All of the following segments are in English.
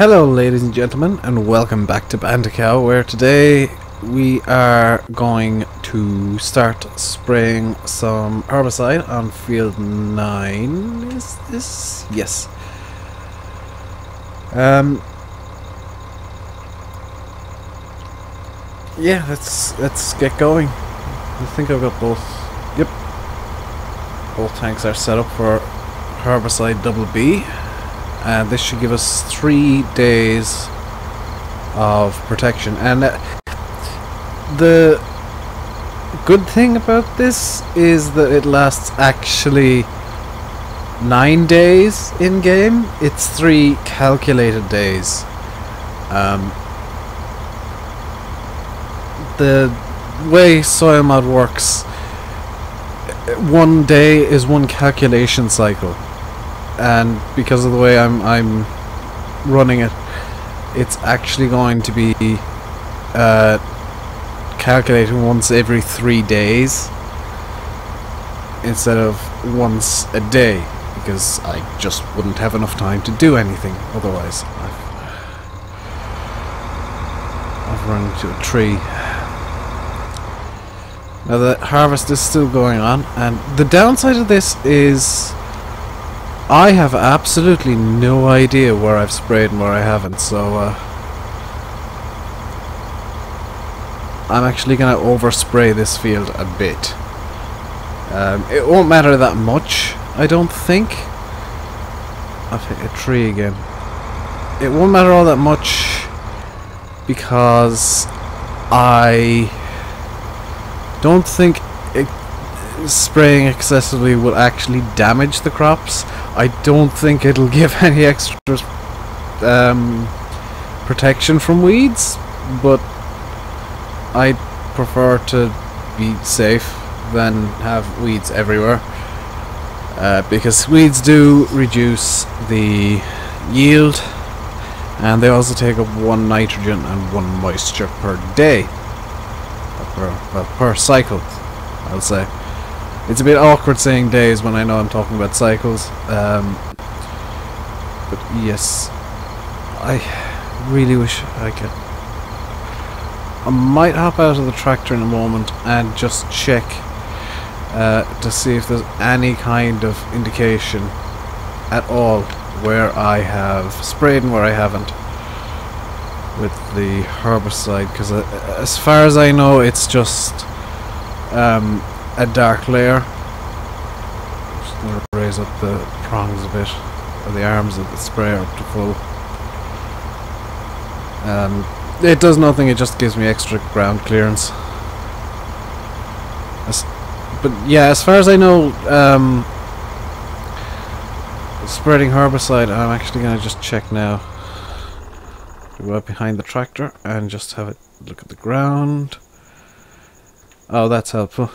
Hello ladies and gentlemen, and welcome back to Bantikow, where today we are going to start spraying some herbicide on field 9. Is this? Yes. Yeah, let's get going. I think I've got both. Yep. Both tanks are set up for herbicide double B. And this should give us 3 days of protection. And the good thing about this is that it lasts actually 9 days in game. It's 3 calculated days. The way soil mod works, 1 day is 1 calculation cycle. And because of the way I'm running it, it's actually going to be calculated once every 3 days instead of once a day, because I just wouldn't have enough time to do anything otherwise. I've run into a tree. Now the harvest is still going on, and the downside of this is I have absolutely no idea where I've sprayed and where I haven't, so I'm actually going to overspray this field a bit. It won't matter that much, I don't think. I've hit a tree again. It won't matter all that much because I don't think spraying excessively will actually damage the crops. I don't think it'll give any extra protection from weeds, but I prefer to be safe than have weeds everywhere, because weeds do reduce the yield, and they also take up 1 nitrogen and 1 moisture per day, per cycle, I'll say. It's a bit awkward saying days when I know I'm talking about cycles, but yes, I really wish I could. I might hop out of the tractor in a moment and just check to see if there's any kind of indication at all where I have sprayed and where I haven't with the herbicide, because as far as I know it's just a dark layer. Just going to raise up the prongs a bit, or the arms of the sprayer up to full. It does nothing, it just gives me extra ground clearance. But yeah, as far as I know, spreading herbicide, I'm actually going to just check now. Go up behind the tractor and just have it look at the ground. Oh, that's helpful.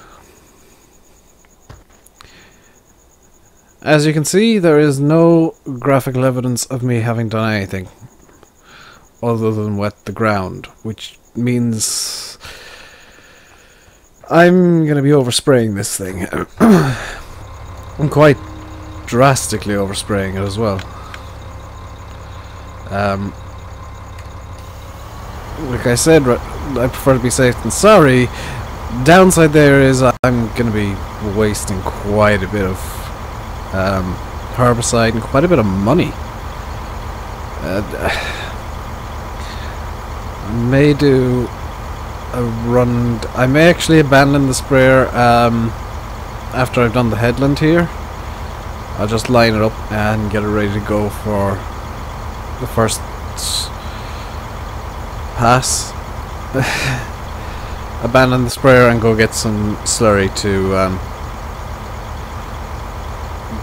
As you can see, there is no graphical evidence of me having done anything other than wet the ground, which means I'm going to be overspraying this thing. I'm quite drastically overspraying it as well. Like I said, I prefer to be safe than sorry. Downside there is I'm going to be wasting quite a bit of herbicide and quite a bit of money. I may do a run. I may actually abandon the sprayer after I've done the headland here. I'll just line it up and get it ready to go for the first pass. Abandon the sprayer and go get some slurry to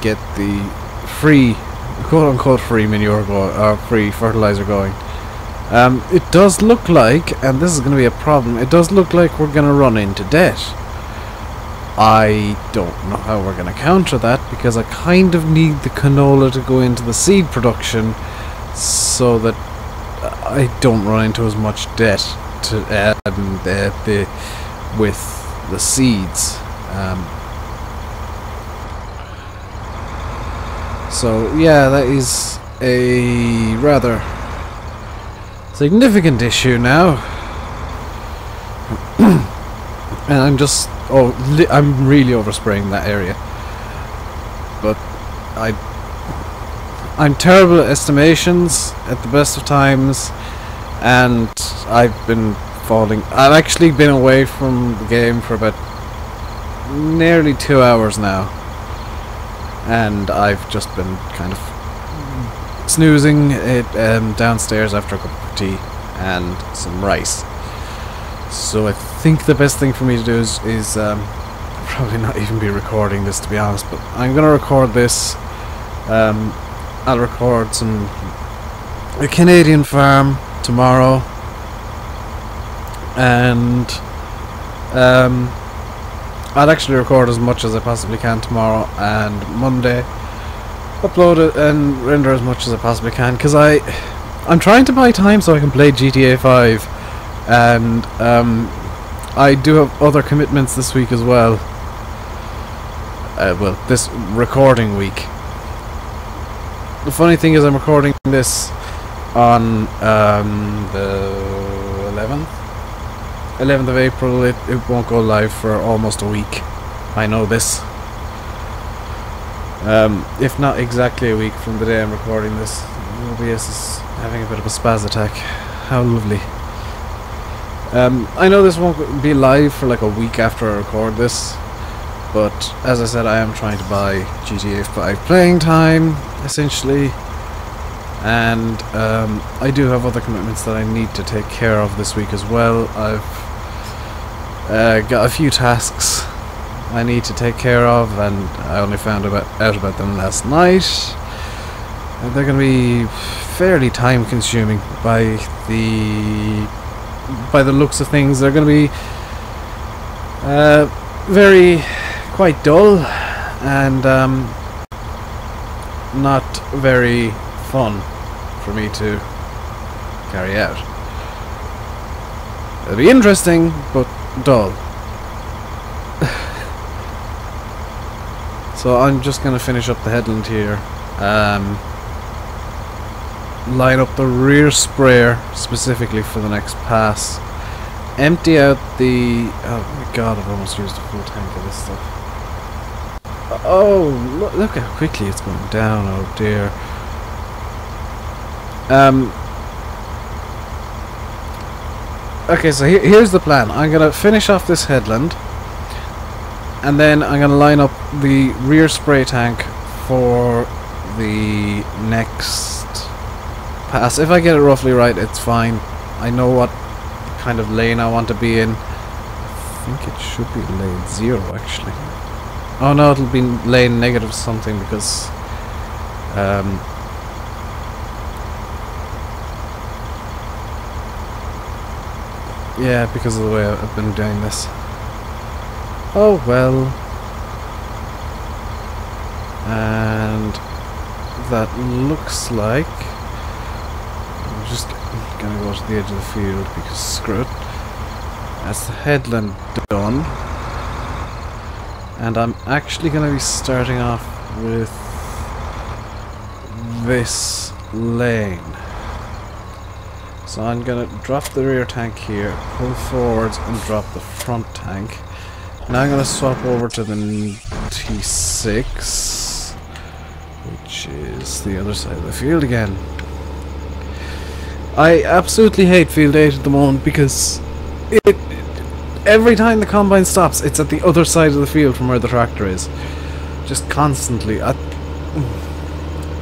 get the free, quote-unquote free manure going, or free fertilizer going. It does look like, and this is going to be a problem, it does look like we're going to run into debt. I don't know how we're going to counter that, because I kind of need the canola to go into the seed production so that I don't run into as much debt to with the seeds. So yeah, that is a rather significant issue now. And I'm just... I'm really overspraying that area. But I'm terrible at estimations at the best of times, and I've been falling. I've actually been away from the game for about nearly 2 hours now, and I've just been kind of snoozing it downstairs after a cup of tea and some rice. So I think the best thing for me to do is probably not even be recording this, to be honest, but I'm gonna record this. I'll record a Canadian farm tomorrow, and I'll actually record as much as I possibly can tomorrow, and Monday upload it and render as much as I possibly can, because I'm trying to buy time so I can play GTA 5, and I do have other commitments this week as well. Well, this recording week. The funny thing is I'm recording this on the 11th of April. It won't go live for almost a week. I know this. If not exactly a week from the day I'm recording this. OBS is having a bit of a spaz attack. How lovely. I know this won't be live for like a week after I record this, but as I said, I am trying to buy GTA 5 playing time, essentially, and I do have other commitments that I need to take care of this week as well. I've got a few tasks I need to take care of, and I only found out about them last night. And they're going to be fairly time consuming by the looks of things. They're going to be quite dull and not very fun for me to carry out. It'll be interesting, but dull. So I'm just going to finish up the headland here. Line up the rear sprayer specifically for the next pass. Empty out the... oh my god, I've almost used a full tank of this stuff. Oh, look how quickly it's going down, oh dear. Okay, so here's the plan. I'm going to finish off this headland, and then I'm going to line up the rear spray tank for the next pass. If I get it roughly right, it's fine. I know what kind of lane I want to be in. I think it should be lane 0 actually. Oh no, it'll be lane negative something because yeah, because of the way I've been doing this. Oh well. And that looks like I'm just gonna go to the edge of the field because screw it. That's the headland done. And I'm actually gonna be starting off with this lane. So I'm gonna drop the rear tank here, pull forwards and drop the front tank. Now I'm gonna swap over to the T6, which is the other side of the field again. I absolutely hate field 8 at the moment because every time the combine stops, it's at the other side of the field from where the tractor is. Just constantly.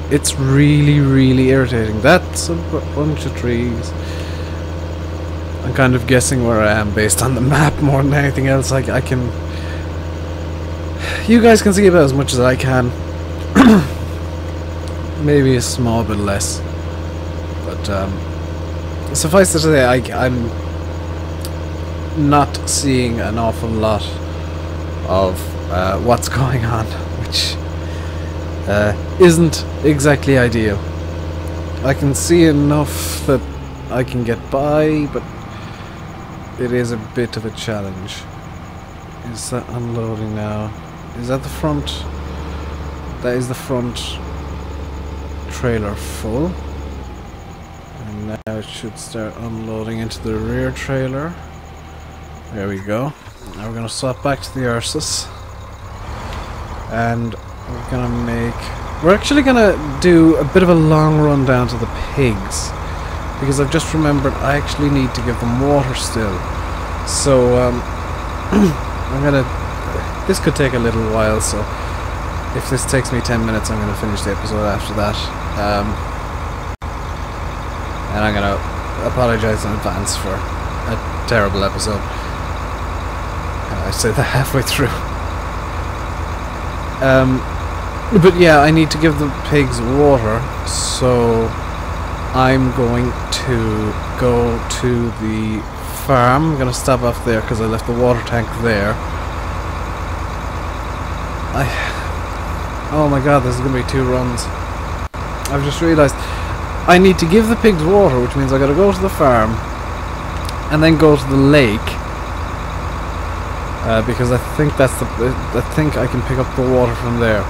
It's really, really irritating. That's a bunch of trees. I'm kind of guessing where I am based on the map more than anything else. I can... You guys can see about as much as I can. Maybe a small bit less. But, suffice to say, I'm not seeing an awful lot of what's going on, which isn't exactly ideal. I can see enough that I can get by, but it is a bit of a challenge. Is that unloading now? Is that the front? That is the front trailer full. And now it should start unloading into the rear trailer. There we go. Now we're going to swap back to the Ursus. And we're actually going to do a bit of a long run down to the pigs. Because I've just remembered I actually need to give them water still. So, this could take a little while, so if this takes me 10 minutes, I'm going to finish the episode after that. And I'm going to apologise in advance for a terrible episode. I say that halfway through. But yeah, I need to give the pigs water, so I'm going to go to the farm. I'm going to stop off there because I left the water tank there. Oh my god, this is going to be 2 runs. I've just realised I need to give the pigs water, which means I got to go to the farm and then go to the lake, because I think I think I can pick up the water from there.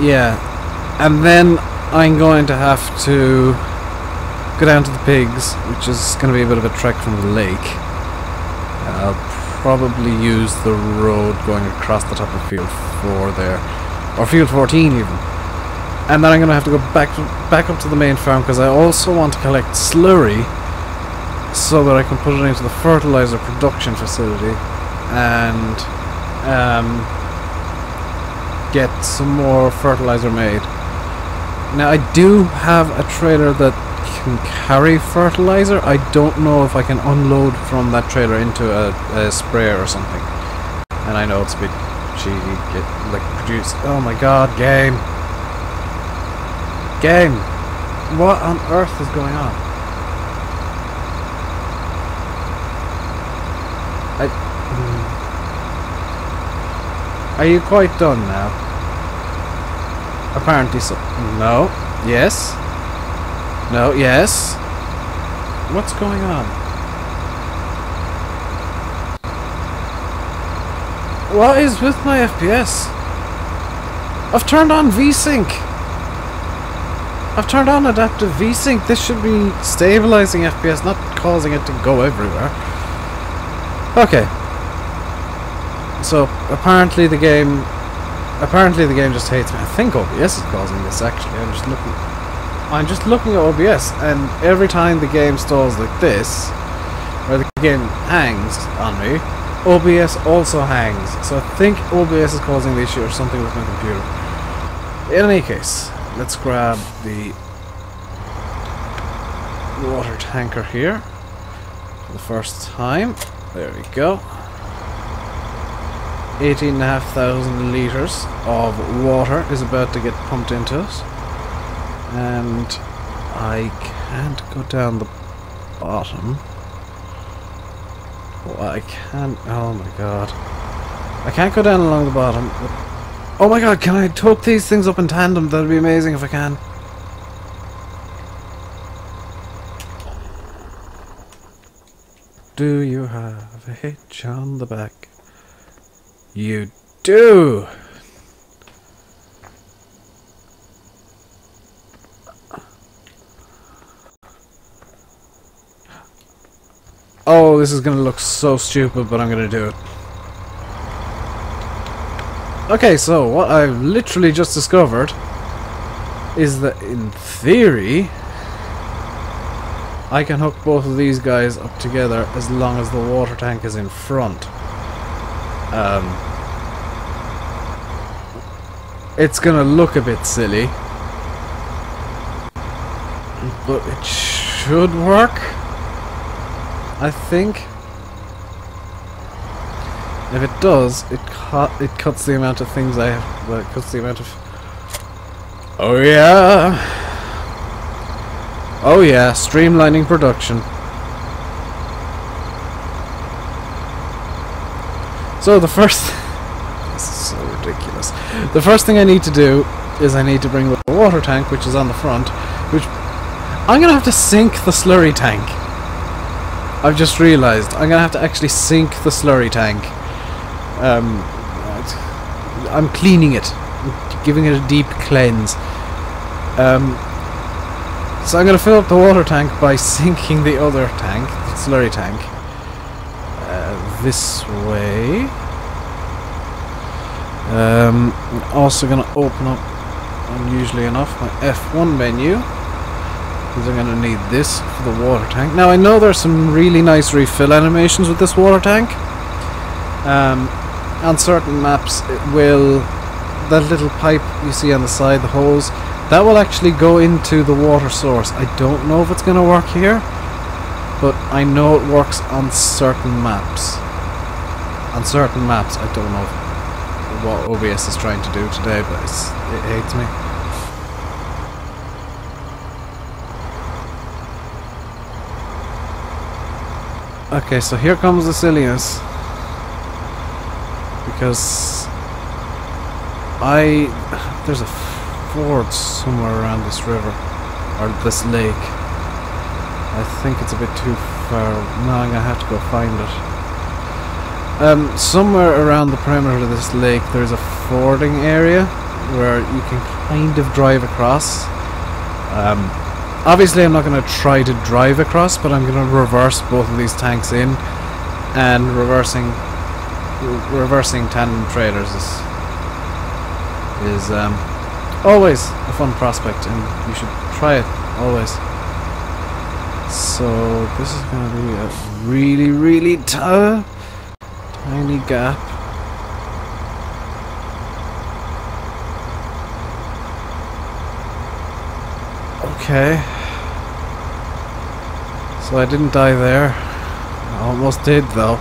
Yeah, and then I'm going to have to go down to the pigs, which is going to be a bit of a trek from the lake. I'll probably use the road going across the top of field 4 there, or field 14 even. And then I'm going to have to go back up to the main farm because I also want to collect slurry so that I can put it into the fertilizer production facility and get some more fertilizer made. Now I do have a trailer that can carry fertilizer. I don't know if I can unload from that trailer into a sprayer or something. And I know it's a bit cheeky, produce. Oh my god, game! Game! What on earth is going on? Are you quite done now? Apparently so. No. Yes. No. Yes. What's going on? What is with my FPS? I've turned on VSync. I've turned on adaptive VSync. This should be stabilizing FPS, not causing it to go everywhere. Okay. So apparently the game just hates me. I think OBS is causing this actually. I'm just looking at OBS, and every time the game stalls like this, or the game hangs on me, OBS also hangs. So I think OBS is causing the issue or something with my computer. In any case, let's grab the water tanker here for the first time. There we go. 18,500 litres of water is about to get pumped into it. And I can't go down the bottom. Oh, I can't. Oh my god. I can't go down along the bottom. Oh my god, can I tote these things up in tandem? That'd be amazing if I can. Do you have a hitch on the back? You do! Oh, this is gonna look so stupid, but I'm gonna do it. Okay, so what I've literally just discovered is that in theory I can hook both of these guys up together as long as the water tank is in front. It's gonna look a bit silly, but it should work, I think. If it does, it cuts the amount of things I have. Well, it cuts the amount of. Oh yeah! Oh yeah! Streamlining production. So the first. This is so ridiculous. The first thing I need to do is I need to bring the water tank, which is on the front, which I'm gonna have to sink the slurry tank. I've just realised I'm gonna have to actually sink the slurry tank. I'm cleaning it, I'm giving it a deep cleanse. So I'm going to fill up the water tank by sinking the other tank, the slurry tank, this way. I'm also going to open up, unusually enough, my F1 menu, because I'm going to need this for the water tank. Now I know there's some really nice refill animations with this water tank. On certain maps it will, that little pipe you see on the side, the hose, that will actually go into the water source. I don't know if it's going to work here, but I know it works on certain maps. On certain maps, I don't know what OBS is trying to do today, but it hates me. Okay, so here comes the silliness. Because there's a ford somewhere around this river, or this lake. I think it's a bit too far. No, I'm gonna have to go find it. Somewhere around the perimeter of this lake there's a fording area where you can kind of drive across. Obviously I'm not going to try to drive across, but I'm going to reverse both of these tanks in, and reversing tandem trailers is always a fun prospect, and you should try it always. So this is going to be a really, really tiny gap. Okay. So I didn't die there. I almost did though.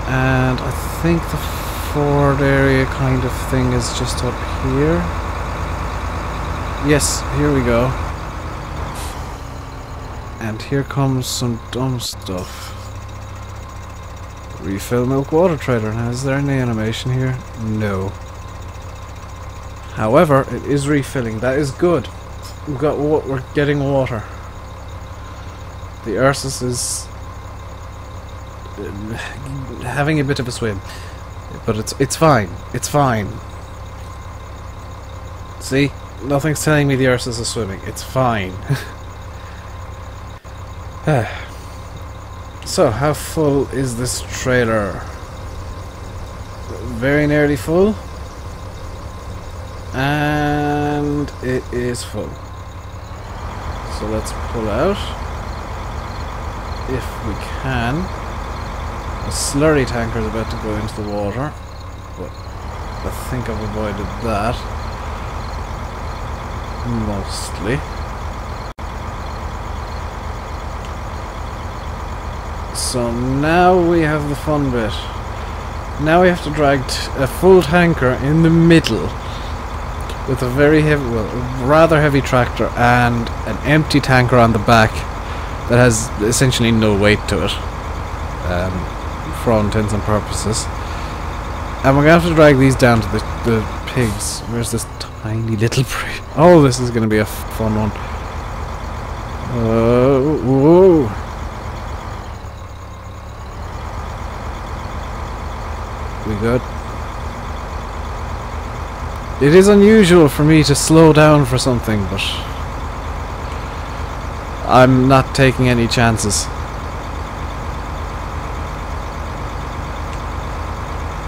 And I think the ford area kind of thing is just up here. Yes, here we go. And here comes some dumb stuff. Refill milk water trailer. Now, is there any animation here? No. However, it is refilling. That is good. We're getting water. The Ursus is having a bit of a swim, but it's fine. It's fine. See, nothing's telling me the Ursus is swimming. It's fine. So, how full is this trailer? Very nearly full. And it is full. So let's pull out. If we can. The slurry tanker is about to go into the water, but I think I've avoided that. Mostly. So now we have the fun bit. Now we have to drag a full tanker in the middle with a very heavy, well, rather heavy tractor and an empty tanker on the back that has essentially no weight to it, for all intents and purposes. And we're going to have to drag these down to the pigs. Where's this tiny little pig? Oh, this is going to be a fun one. Whoa. We good? It is unusual for me to slow down for something, but I'm not taking any chances.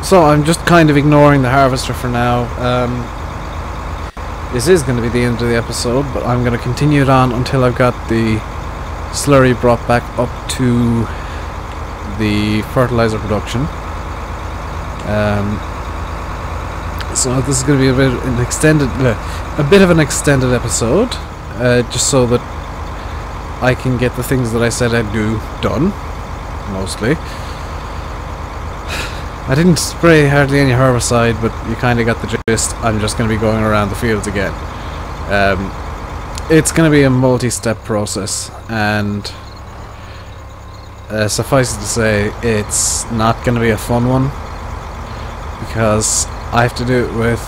So I'm just kind of ignoring the harvester for now. This is going to be the end of the episode, but I'm going to continue it on until I've got the slurry brought back up to the fertilizer production. So this is going to be a bit of an extended episode, just so that I can get the things that I said I'd do done, mostly. I didn't spray hardly any herbicide, but you kind of got the gist. I'm just going to be going around the fields again. It's going to be a multi-step process, and suffice it to say, it's not going to be a fun one, because I have to do it with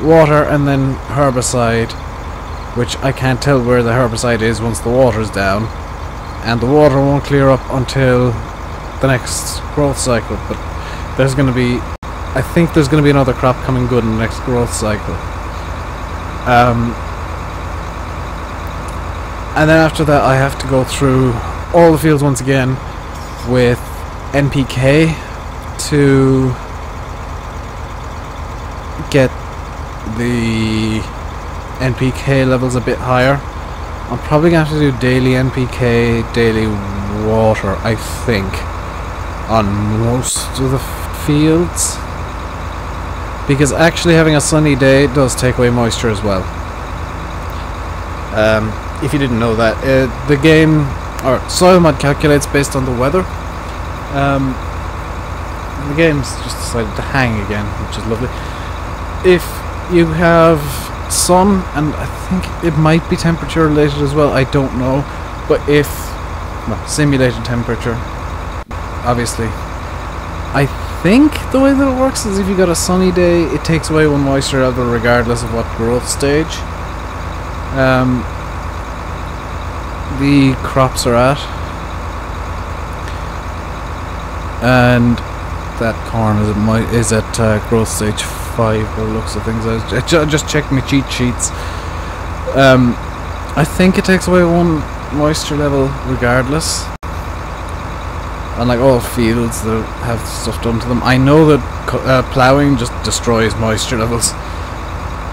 water and then herbicide, which I can't tell where the herbicide is once the water's down, and the water won't clear up until the next growth cycle. But there's going to be, I think there's going to be another crop coming good in the next growth cycle. And then after that I have to go through all the fields once again with NPK to get the NPK levels a bit higher. I'm probably going to have to do daily NPK, daily water, I think, on most of the fields, because actually having a sunny day does take away moisture as well. If you didn't know that, the game, or soilmod, calculates based on the weather. The game's just decided to hang again, which is lovely. If you have sun, and I think it might be temperature related as well, I don't know, but if, well, simulated temperature, obviously, I think the way that it works is if you got a sunny day, it takes away one moisture level regardless of what growth stage the crops are at. And that corn is at growth stage 5 by the looks of things. I just checked my cheat sheets. I think it takes away one moisture level regardless. Unlike all fields that have stuff done to them. I know that ploughing just destroys moisture levels.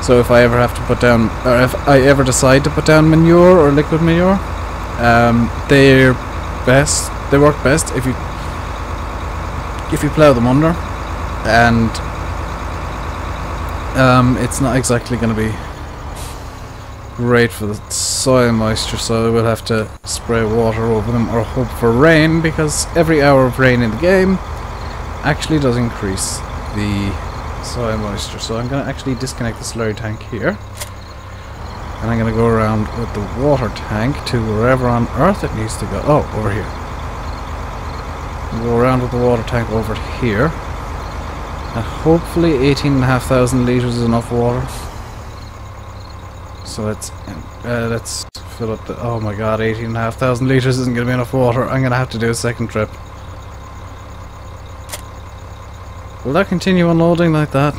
So if I ever have to put down, or if I ever decide to put down manure or liquid manure, they work best if you plough them under, and it's not exactly going to be great for the soil moisture, so we'll have to spray water over them or hope for rain, because every hour of rain in the game actually does increase the soil moisture. So I'm going to actually disconnect the slurry tank here, and I'm going to go around with the water tank to wherever on earth it needs to go. Oh, over here. Go around with the water tank over here, and hopefully 18,500 litres is enough water. So let's fill up the, oh my god, 18,500 litres isn't going to be enough water. I'm going to have to do a second trip. Will that continue unloading like that?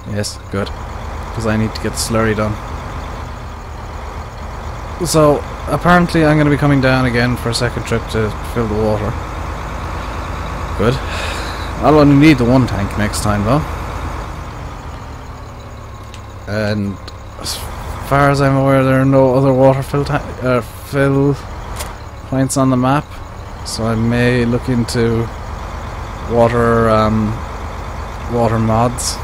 Yes, good, because I need to get the slurry done. So apparently I'm going to be coming down again for a second trip to fill the water. Good. I'll only need the one tank next time though. And as far as I'm aware, there are no other water fill points on the map, so I may look into water mods,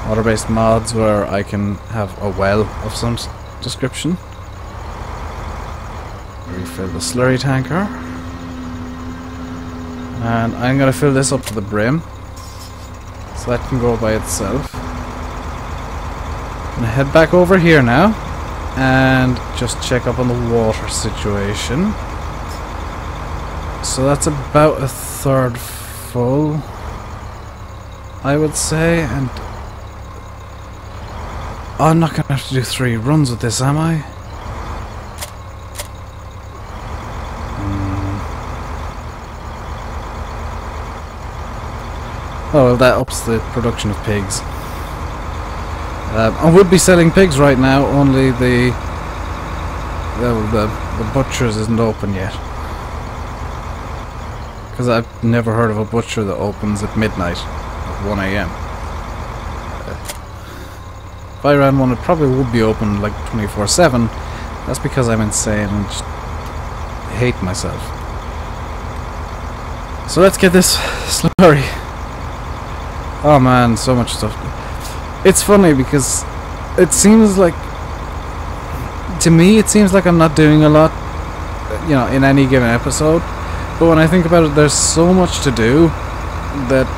water-based mods, where I can have a well of some description. Refill the slurry tanker, and I'm going to fill this up to the brim so that can go by itself. I'm going to head back over here now and just check up on the water situation. So that's about a third full, I would say, and I'm not going to have to do 3 runs with this, am I? Oh, well, that ups the production of pigs. I would be selling pigs right now, only the butcher's isn't open yet. Because I've never heard of a butcher that opens at midnight, at 1 AM. If I ran one, it probably would be open like 24/7. That's because I'm insane and just hate myself. So let's get this slurry. Oh man, so much stuff. It's funny because it seems like, to me it seems like I'm not doing a lot, you know, in any given episode. But when I think about it, there's so much to do that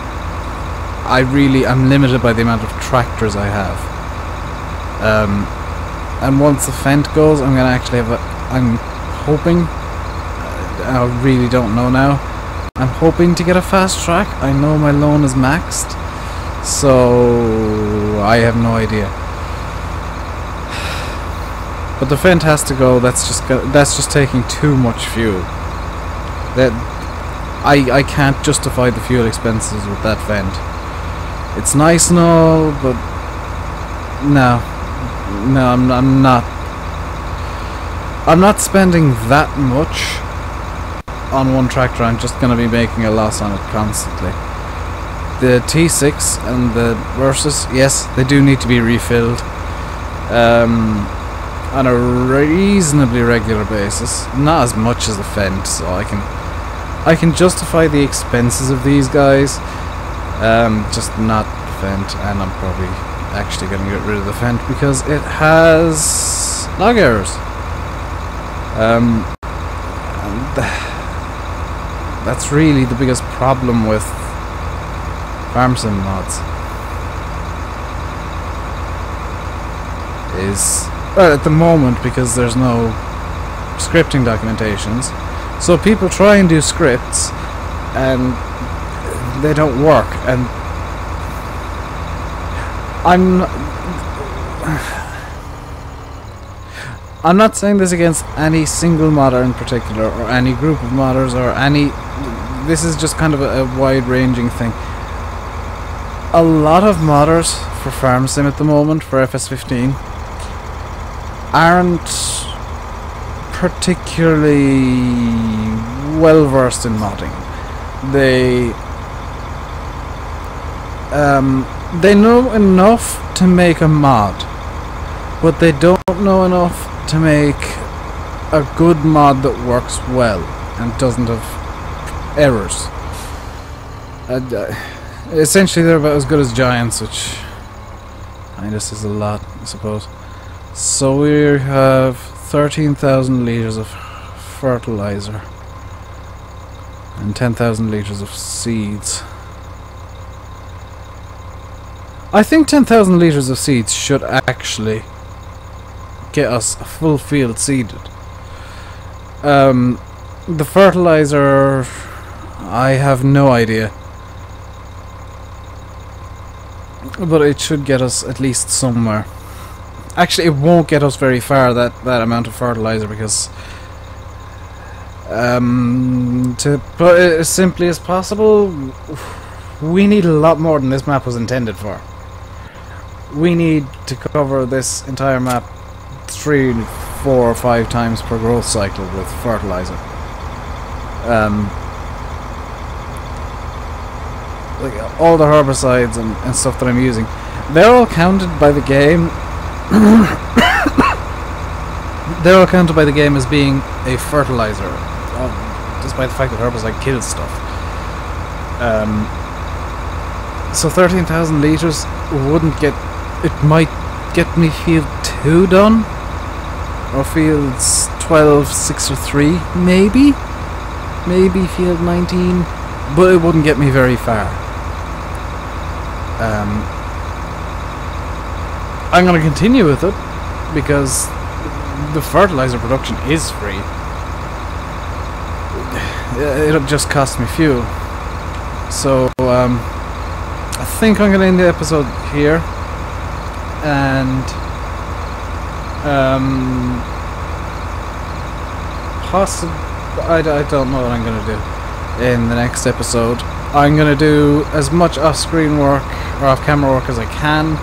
I'm limited by the amount of tractors I have. And once the Fent goes, I'm gonna actually have I'm hoping, I really don't know now, I'm hoping to get a fast track. I know my loan is maxed, so I have no idea. But the Fent has to go. That's just taking too much fuel. That I can't justify the fuel expenses with that Fent. It's nice and all, but no, I'm not I'm not spending that much on one tractor. I'm just going to be making a loss on it constantly. The T6 and the Versus, yes, they do need to be refilled on a reasonably regular basis. Not as much as the Fendt, so I can justify the expenses of these guys. Just not the Fendt, and I'm probably actually going to get rid of the Fendt because it has log errors. And that's really the biggest problem with farm sim mods. Is, well, at the moment, because there's no scripting documentations, so people try and do scripts and they don't work. And I'm not saying this against any single modder in particular, or any group of modders, or any... This is just kind of a wide-ranging thing. A lot of modders for farm sim at the moment, for FS15, aren't particularly well versed in modding. They know enough to make a mod, but they don't know enough to make a good mod that works well and doesn't have errors. Essentially, they're about as good as giants, which kind of says a lot, I suppose. So we have 13,000 litres of fertilizer and 10,000 litres of seeds. I think 10,000 litres of seeds should actually get us a full field seeded. The fertilizer, I have no idea, but it should get us at least somewhere. Actually, it won't get us very far, that amount of fertilizer, because to put it as simply as possible, we need a lot more than this map was intended for. We need to cover this entire map 3, 4 or 5 times per growth cycle with fertilizer. Like all the herbicides and stuff that I'm using, they're all counted by the game. They're all counted by the game as being a fertilizer, despite the fact that herbicide kills stuff. So 13,000 litres wouldn't get... It might get me field 2 done, or fields 12, 6 or 3, maybe field 19, but it wouldn't get me very far. I'm going to continue with it because the fertilizer production is free. It'll just cost me fuel. So I think I'm going to end the episode here, and I don't know what I'm going to do in the next episode. I'm going to do as much off-screen work or off-camera work as I can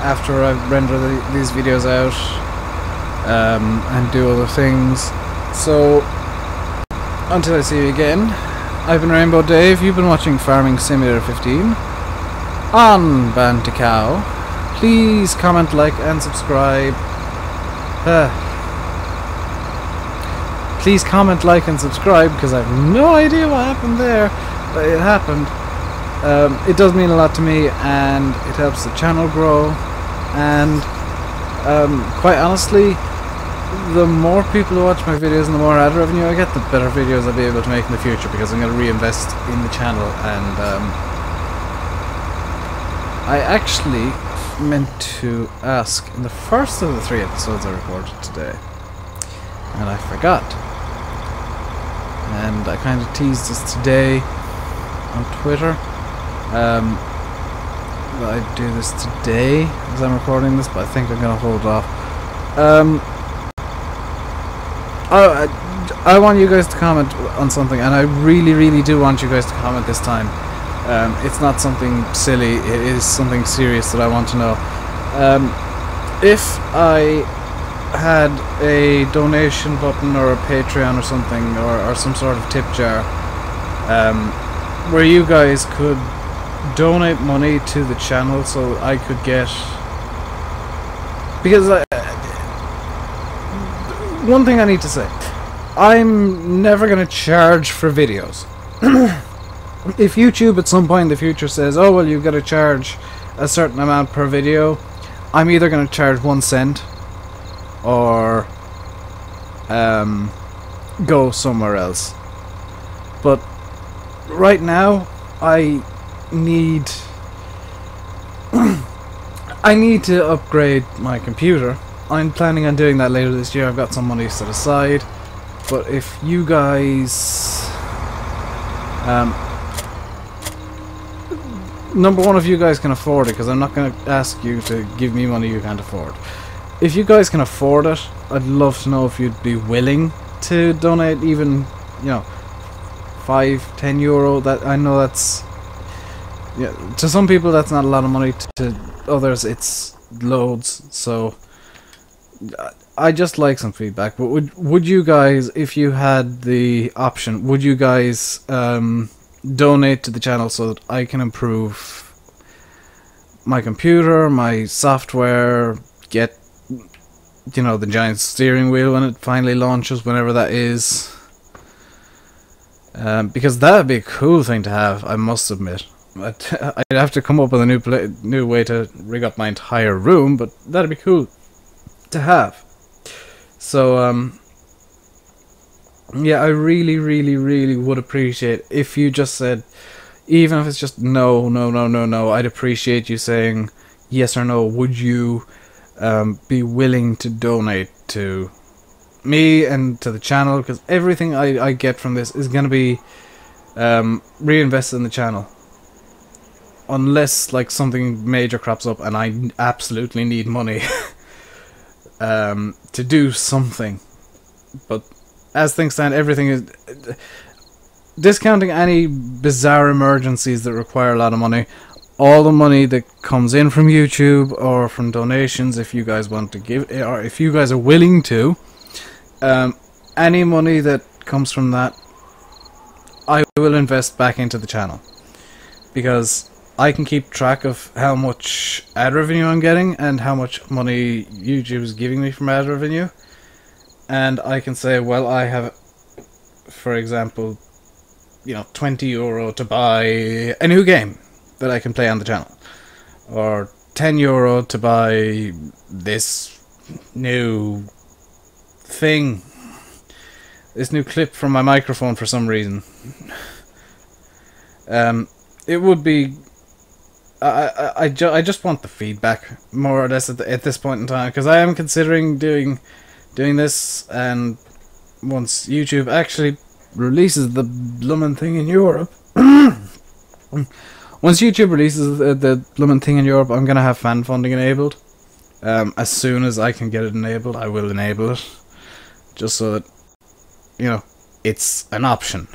after I render these videos out and do other things. So until I see you again, I've been Rainbow Dave. You've been watching Farming Simulator 15 on Bantikow. Please comment, like and subscribe. Please comment, like and subscribe, because I have no idea what happened there, but it happened. It does mean a lot to me, and it helps the channel grow, and quite honestly, the more people who watch my videos and the more ad revenue I get, the better videos I'll be able to make in the future, because I'm going to reinvest in the channel. And I actually meant to ask in the first of the 3 episodes I recorded today, and I forgot, and I kind of teased this today on Twitter. I'd do this today as I'm recording this, but I think I'm going to hold off. I want you guys to comment on something, and I really do want you guys to comment this time. It's not something silly, it is something serious that I want to know. if I had a donation button or a Patreon or something, or some sort of tip jar, where you guys could donate money to the channel so I could get, because one thing I need to say, I'm never going to charge for videos. If YouTube at some point in the future says, oh well, you've got to charge a certain amount per video, I'm either going to charge 1 cent or go somewhere else. But right now I need to upgrade my computer. I'm planning on doing that later this year. I've got some money set aside, but if you guys number one, if you guys can afford it, because I'm not going to ask you to give me money you can't afford. If you guys can afford it, I'd love to know if you'd be willing to donate even, you know, 5-10 euro. That, I know that's, yeah, to some people that's not a lot of money, to others it's loads. So I just like some feedback. But would you guys, if you had the option, would you guys donate to the channel so that I can improve my computer, my software, get, you know, the giant steering wheel when it finally launches, whenever that is? Because that would be a cool thing to have, I must admit. I'd have to come up with a new way to rig up my entire room, but that'd be cool to have. So yeah, I really would appreciate if you just said, even if it's just no, I'd appreciate you saying yes or no. Would you be willing to donate to me and to the channel? Because everything I get from this is going to be reinvested in the channel. Unless like something major crops up and I absolutely need money to do something. But as things stand, everything is, discounting any bizarre emergencies that require a lot of money, all the money that comes in from YouTube or from donations, if you guys want to give, or if you guys are willing to, any money that comes from that, I will invest back into the channel. Because I can keep track of how much ad revenue I'm getting and how much money YouTube is giving me from ad revenue. And I can say, well, I have, for example, you know, 20 euro to buy a new game that I can play on the channel. Or 10 euro to buy this new thing. This new clip from my microphone for some reason. It would be... I just want the feedback, more or less, at this point in time. Because I am considering doing this, and once YouTube actually releases the bloomin' thing in Europe, once YouTube releases the bloomin' thing in Europe, I'm gonna have fan funding enabled. As soon as I can get it enabled, I will enable it, just so that, you know, it's an option.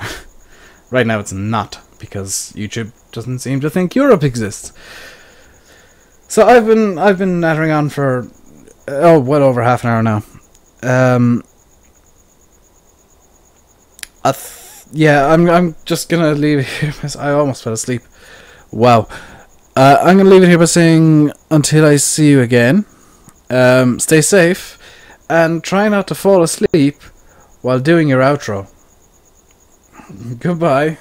Right now it's not, because YouTube doesn't seem to think Europe exists. So I've been nattering on for well over half an hour now. Yeah, I'm just gonna leave it here. I almost fell asleep. Wow. I'm gonna leave it here by saying, until I see you again, stay safe and try not to fall asleep while doing your outro. Goodbye.